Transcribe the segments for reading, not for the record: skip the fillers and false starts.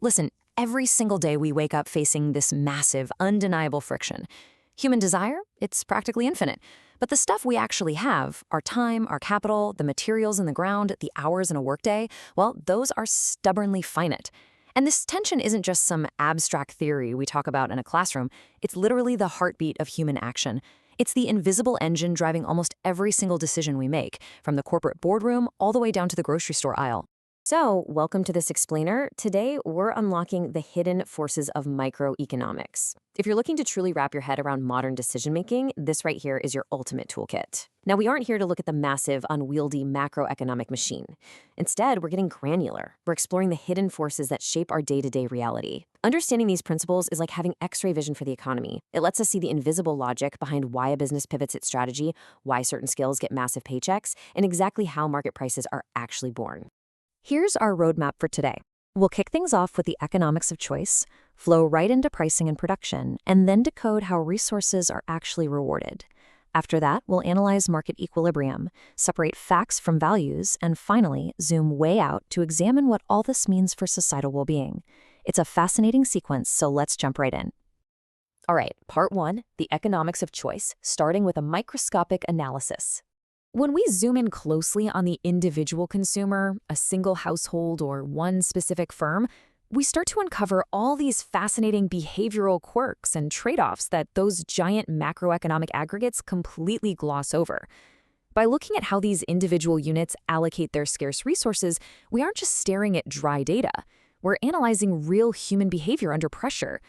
Listen, every single day we wake up facing this massive, undeniable friction. Human desire, it's practically infinite. But the stuff we actually have, our time, our capital, the materials in the ground, the hours in a workday, well, those are stubbornly finite. And this tension isn't just some abstract theory we talk about in a classroom. It's literally the heartbeat of human action. It's the invisible engine driving almost every single decision we make, from the corporate boardroom all the way down to the grocery store aisle. So, welcome to this explainer. Today, we're unlocking the hidden forces of microeconomics. If you're looking to truly wrap your head around modern decision-making, this right here is your ultimate toolkit. Now, we aren't here to look at the massive, unwieldy macroeconomic machine. Instead, we're getting granular. We're exploring the hidden forces that shape our day-to-day reality. Understanding these principles is like having X-ray vision for the economy. It lets us see the invisible logic behind why a business pivots its strategy, why certain skills get massive paychecks, and exactly how market prices are actually born. Here's our roadmap for today. We'll kick things off with the economics of choice, flow right into pricing and production, and then decode how resources are actually rewarded. After that, we'll analyze market equilibrium, separate facts from values, and finally, zoom way out to examine what all this means for societal well-being. It's a fascinating sequence, so let's jump right in. All right, part one, the economics of choice, starting with a microscopic analysis. When we zoom in closely on the individual consumer, a single household, or one specific firm, we start to uncover all these fascinating behavioral quirks and trade-offs that those giant macroeconomic aggregates completely gloss over. By looking at how these individual units allocate their scarce resources, we aren't just staring at dry data. We're analyzing real human behavior under pressure.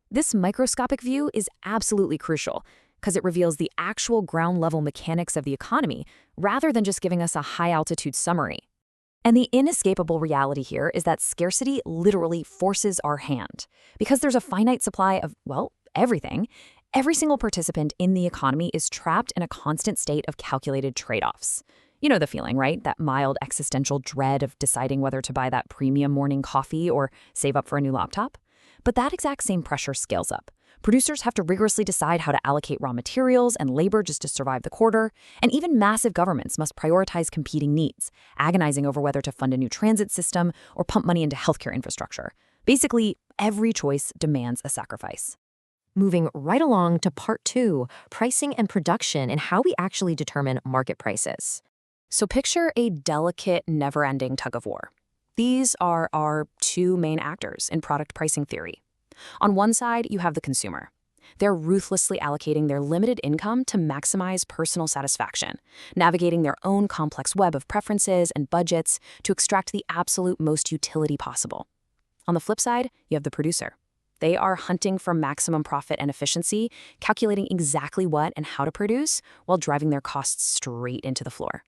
This microscopic view is absolutely crucial, because it reveals the actual ground-level mechanics of the economy, rather than just giving us a high-altitude summary. And the inescapable reality here is that scarcity literally forces our hand. Because there's a finite supply of, well, everything, every single participant in the economy is trapped in a constant state of calculated trade-offs. You know the feeling, right? That mild existential dread of deciding whether to buy that premium morning coffee or save up for a new laptop? But that exact same pressure scales up. Producers have to rigorously decide how to allocate raw materials and labor just to survive the quarter, and even massive governments must prioritize competing needs, agonizing over whether to fund a new transit system or pump money into healthcare infrastructure. Basically, every choice demands a sacrifice. Moving right along to part two, pricing and production and how we actually determine market prices. So picture a delicate, never-ending tug-of-war. These are our two main actors in product pricing theory. On one side, you have the consumer. They're ruthlessly allocating their limited income to maximize personal satisfaction, navigating their own complex web of preferences and budgets to extract the absolute most utility possible. On the flip side, you have the producer. They are hunting for maximum profit and efficiency, calculating exactly what and how to produce while driving their costs straight into the floor.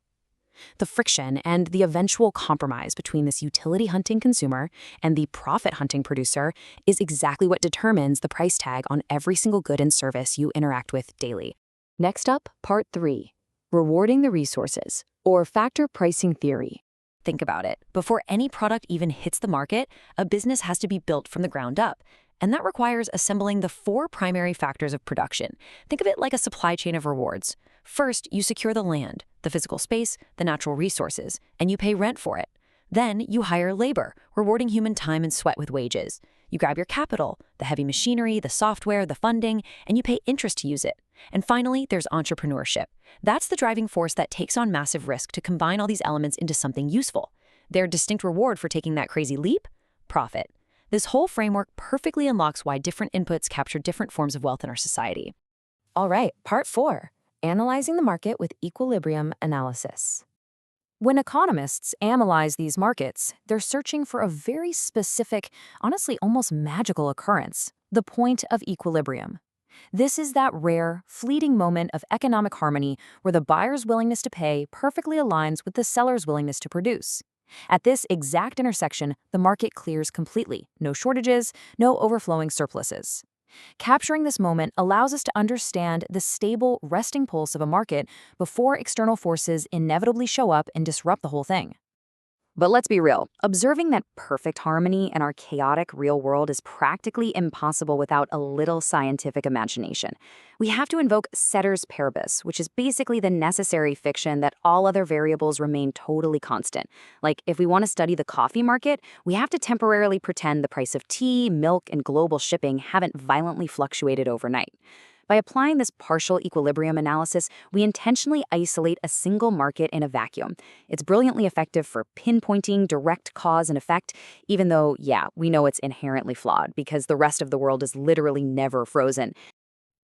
The friction and the eventual compromise between this utility-hunting consumer and the profit-hunting producer is exactly what determines the price tag on every single good and service you interact with daily. Next up, part three, rewarding the resources, or factor pricing theory. Think about it. Before any product even hits the market, a business has to be built from the ground up. And that requires assembling the four primary factors of production. Think of it like a supply chain of rewards. First, you secure the land, the physical space, the natural resources, and you pay rent for it. Then you hire labor, rewarding human time and sweat with wages. You grab your capital, the heavy machinery, the software, the funding, and you pay interest to use it. And finally, there's entrepreneurship. That's the driving force that takes on massive risk to combine all these elements into something useful. Their distinct reward for taking that crazy leap? Profit. This whole framework perfectly unlocks why different inputs capture different forms of wealth in our society. All right, part four, analyzing the market with equilibrium analysis. When economists analyze these markets, they're searching for a very specific, honestly almost magical occurrence, the point of equilibrium. This is that rare, fleeting moment of economic harmony where the buyer's willingness to pay perfectly aligns with the seller's willingness to produce. At this exact intersection, the market clears completely. No shortages, no overflowing surpluses. Capturing this moment allows us to understand the stable, resting pulse of a market before external forces inevitably show up and disrupt the whole thing. But let's be real, observing that perfect harmony in our chaotic real world is practically impossible without a little scientific imagination. We have to invoke ceteris paribus, which is basically the necessary fiction that all other variables remain totally constant. Like, if we want to study the coffee market, we have to temporarily pretend the price of tea, milk, and global shipping haven't violently fluctuated overnight. By applying this partial equilibrium analysis, we intentionally isolate a single market in a vacuum. It's brilliantly effective for pinpointing direct cause and effect, even though, yeah, we know it's inherently flawed because the rest of the world is literally never frozen.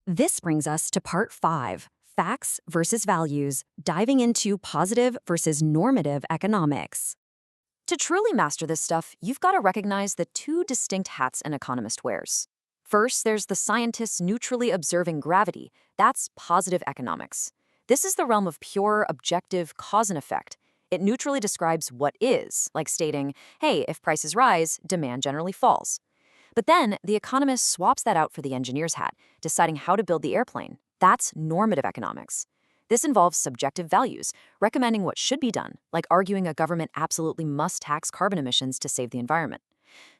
This brings us to part 5, facts versus values, diving into positive versus normative economics. To truly master this stuff, you've got to recognize the two distinct hats an economist wears. First, there's the scientists neutrally observing gravity. That's positive economics. This is the realm of pure, objective cause and effect. It neutrally describes what is, like stating, hey, if prices rise, demand generally falls. But then, the economist swaps that out for the engineer's hat, deciding how to build the airplane. That's normative economics. This involves subjective values, recommending what should be done, like arguing a government absolutely must tax carbon emissions to save the environment.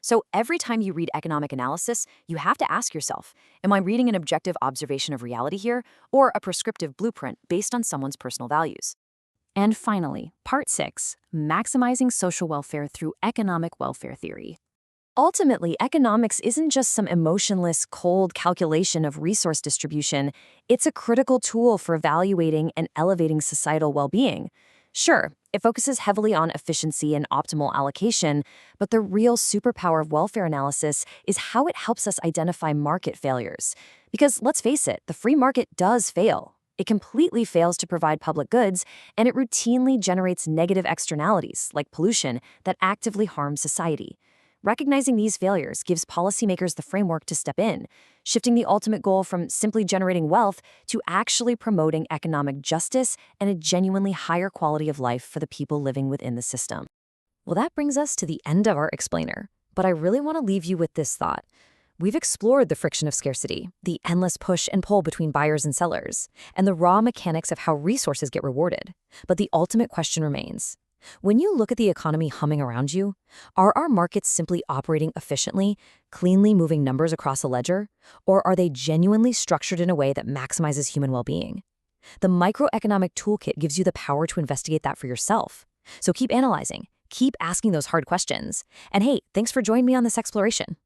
So every time you read economic analysis, you have to ask yourself, am I reading an objective observation of reality here, or a prescriptive blueprint based on someone's personal values? And finally, part 6, maximizing social welfare through economic welfare theory. Ultimately, economics isn't just some emotionless, cold calculation of resource distribution. It's a critical tool for evaluating and elevating societal well-being. Sure, it focuses heavily on efficiency and optimal allocation, but the real superpower of welfare analysis is how it helps us identify market failures. Because let's face it, the free market does fail. It completely fails to provide public goods, and it routinely generates negative externalities, like pollution, that actively harm society. Recognizing these failures gives policymakers the framework to step in, shifting the ultimate goal from simply generating wealth to actually promoting economic justice and a genuinely higher quality of life for the people living within the system. Well, that brings us to the end of our explainer, but I really want to leave you with this thought. We've explored the friction of scarcity, the endless push and pull between buyers and sellers, and the raw mechanics of how resources get rewarded. But the ultimate question remains. When you look at the economy humming around you, are our markets simply operating efficiently, cleanly moving numbers across a ledger, or are they genuinely structured in a way that maximizes human well-being? The Microeconomic Toolkit gives you the power to investigate that for yourself. So keep analyzing, keep asking those hard questions, and hey, thanks for joining me on this exploration.